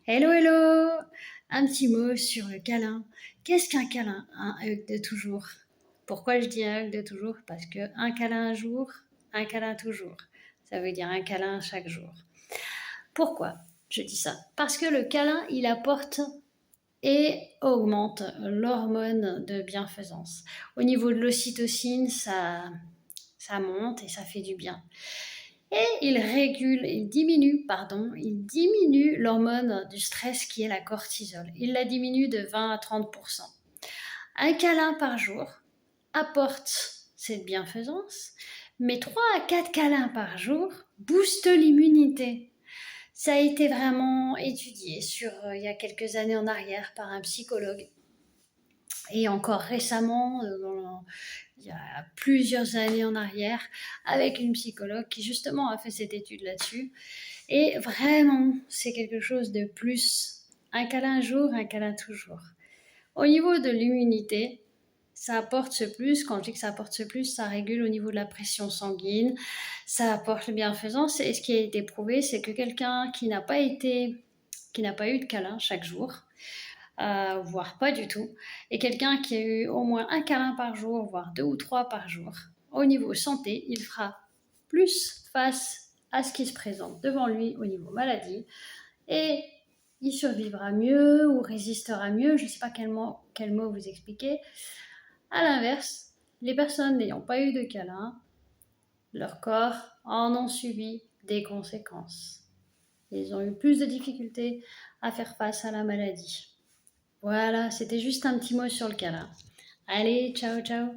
Hello, hello! Un petit mot sur le câlin. Qu'est-ce qu'un câlin? Un hug de toujours. Pourquoi je dis un hug de toujours? Parce que un câlin un jour, un câlin toujours. Ça veut dire un câlin chaque jour. Pourquoi je dis ça? Parce que le câlin, il apporte et augmente l'hormone de bienfaisance. Au niveau de l'ocytocine, ça monte et ça fait du bien. Et il diminue l'hormone du stress qui est la cortisol. Il la diminue de 20 à 30%. Un câlin par jour apporte cette bienfaisance, mais 3 à 4 câlins par jour boostent l'immunité. Ça a été vraiment étudié il y a quelques années en arrière par un psychologue. Et encore récemment, il y a plusieurs années en arrière, avec une psychologue qui justement a fait cette étude là-dessus. Et vraiment, c'est quelque chose de plus. Un câlin un jour, un câlin toujours. Au niveau de l'immunité, ça apporte ce plus. Quand je dis que ça apporte ce plus, ça régule au niveau de la pression sanguine, ça apporte la bienfaisance. Et ce qui a été prouvé, c'est que quelqu'un qui n'a pas eu de câlin chaque jour, voire pas du tout, et quelqu'un qui a eu au moins un câlin par jour, voire 2 ou 3 par jour, au niveau santé, il fera plus face à ce qui se présente devant lui au niveau maladie, et il survivra mieux ou résistera mieux, je ne sais pas quel mot vous expliquer. À l'inverse, les personnes n'ayant pas eu de câlin, leur corps en ont subi des conséquences. Ils ont eu plus de difficultés à faire face à la maladie. Voilà, c'était juste un petit mot sur le câlin. Allez, ciao, ciao!